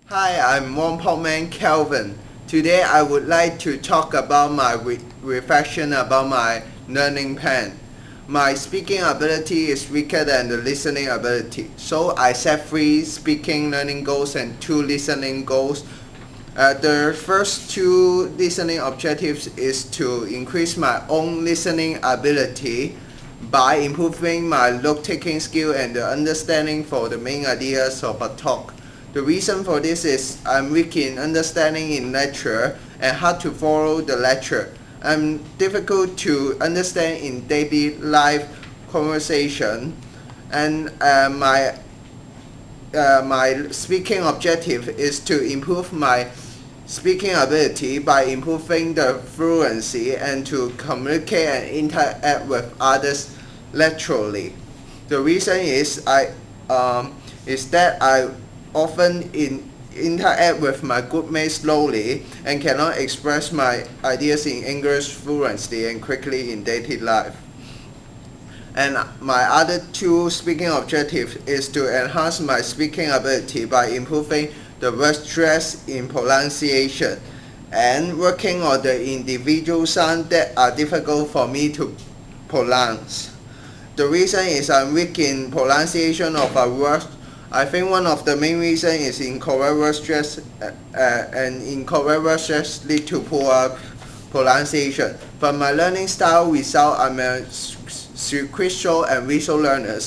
Hi, I'm One Pot Man Kelvin. Today I would like to talk about my reflection about my learning plan. My speaking ability is weaker than the listening ability, so I set 3 speaking learning goals and 2 listening goals. The first 2 listening objectives is to increase my own listening ability by improving my note-taking skill and the understanding for the main ideas of a talk. The reason for this is I'm weak in understanding in lecture and hard to follow the lecture. I'm difficult to understand in daily life conversation, and my speaking objective is to improve my speaking ability by improving the fluency and to communicate and interact with others naturally. The reason is that I often interact with my group mates slowly and cannot express my ideas in English fluently and quickly in daily life. And my other 2 speaking objectives is to enhance my speaking ability by improving the word stress in pronunciation and working on the individual sounds that are difficult for me to pronounce. The reason is I'm weak in pronunciation of a word. I think one of the main reasons is incorrect word stress, and incorrect word stress lead to poor pronunciation. From my learning style result, I'm a sequential and visual learner.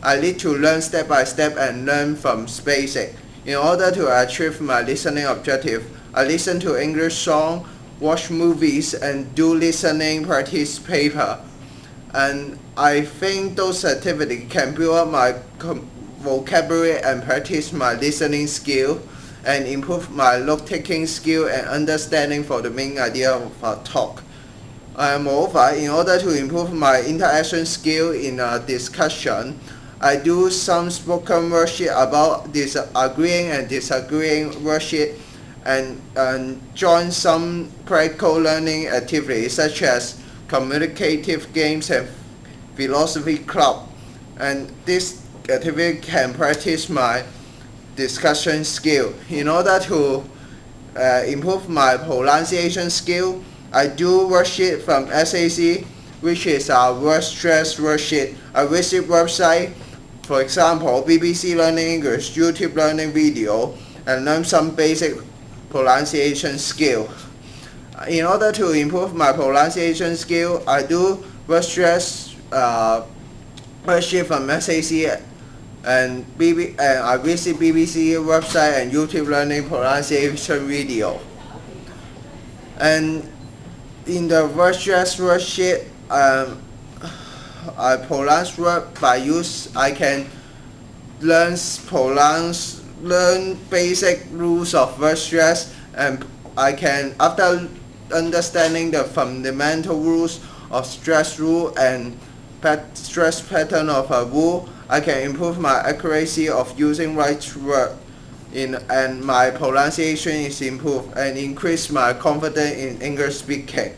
I need to learn step by step and learn from basic. In order to achieve my listening objective, I listen to English songs, watch movies, and do listening practice paper. And I think those activities can build up my vocabulary and practice my listening skill and improve my note-taking skill and understanding for the main idea of a talk. Moreover, in order to improve my interaction skill in a discussion, I do some spoken worksheet about agreeing and disagreeing worksheet and join some practical learning activities such as communicative games and philosophy club. And this activity can practice my discussion skill. In order to improve my pronunciation skill, I do worksheet from SAC, which is a word stress worksheet. I visit website, for example, BBC Learning English, YouTube Learning Video, and learn some basic pronunciation skill. In order to improve my pronunciation skill, I do word stress worksheet from SAC and I visit BBC website and YouTube Learning pronunciation video. And in the word stress worksheet, I pronounce word by use. I can learn basic rules of word stress, and I can, after understanding the fundamental rules of stress rule and stress pattern of a rule, I can improve my accuracy of using right word and my pronunciation is improved and increase my confidence in English speaking.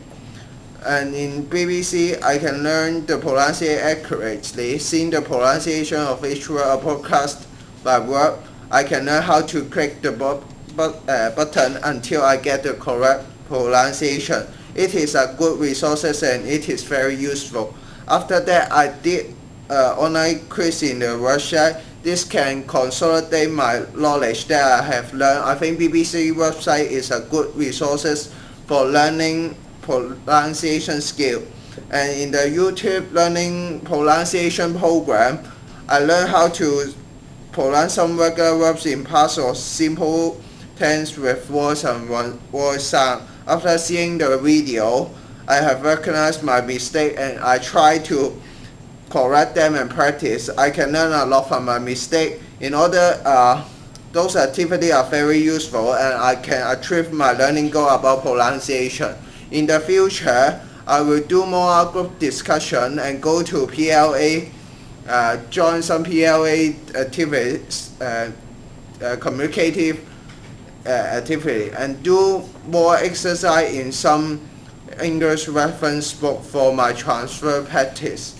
And in BBC, I can learn the pronunciation accurately. Seeing the pronunciation of each word or podcast by word, I can learn how to click the button until I get the correct pronunciation. It is a good resource and it is very useful. After that, I did online quiz in the website. This can consolidate my knowledge that I have learned. I think BBC website is a good resource for learning pronunciation skill. And in the YouTube learning pronunciation program, I learned how to pronounce some regular verbs in past or simple tense with voice and voice sound. After seeing the video, I have recognized my mistake and I try to correct them and practice. I can learn a lot from my mistake. In order, those activities are very useful and I can achieve my learning goal about pronunciation. In the future, I will do more group discussion and go to PLA, join some PLA activities, communicative activity, and do more exercise in some English reference book for my transfer practice.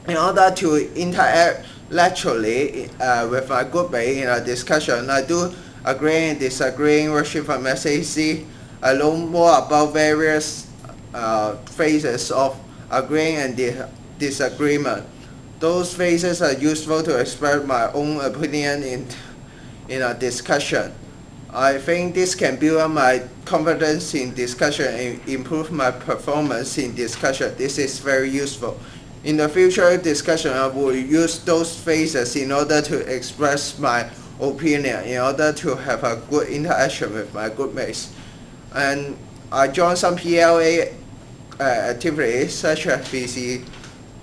In order to interact laterally with my groupmate in a discussion, I do agreeing and disagreeing worksheet from SAC. I learned more about various phases of agreeing and disagreement. Those phases are useful to express my own opinion in a discussion. I think this can build up my confidence in discussion and improve my performance in discussion. This is very useful. In the future discussion, I will use those phases in order to express my opinion, in order to have a good interaction with my group mates. And I joined some PLA activities such as the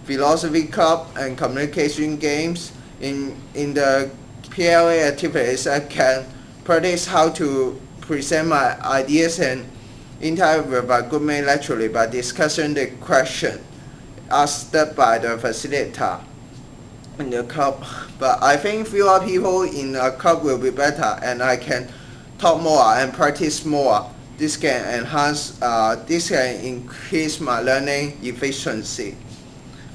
philosophy club and communication games. In the PLA activities, I can practice how to present my ideas and interact with my group mate naturally by discussing the question asked by the facilitator in the club. But I think fewer people in a club will be better, and I can talk more and practice more. This can increase my learning efficiency.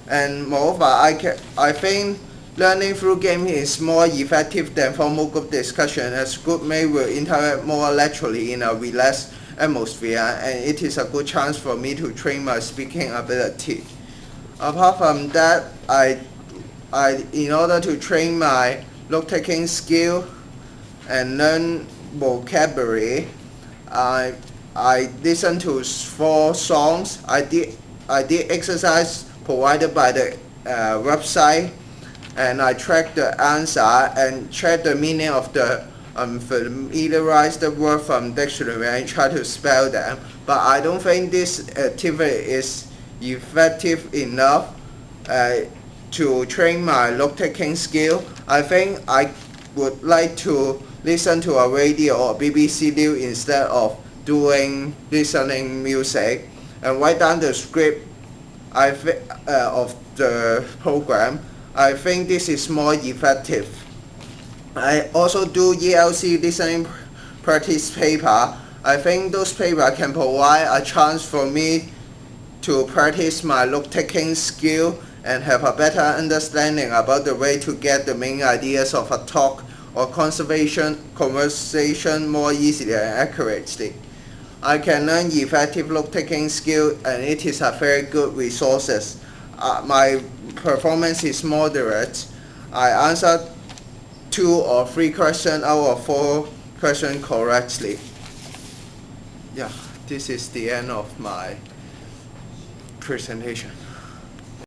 And moreover, I think learning through gaming is more effective than formal group discussion, as group mates will interact more naturally in a relaxed atmosphere, and it is a good chance for me to train my speaking ability. Apart from that, in order to train my note-taking skill and learn vocabulary, I listened to 4 songs. I did exercise provided by the website, and I tracked the answer and checked the meaning of the familiarized word from dictionary and try to spell them. But I don't think this activity is effective enough to train my note-taking skill. I think I would like to listen to a radio or BBC News instead of listening music, and write down the script of the program. I think this is more effective. I also do ELC listening practice paper. I think those papers can provide a chance for me to practice my note-taking skill and have a better understanding about the way to get the main ideas of a talk or conversation more easily and accurately. I can learn effective note-taking skill, and it is a very good resource. My performance is moderate. I answered 2 or 3 questions out of 4 questions correctly. Yeah, this is the end of my presentation.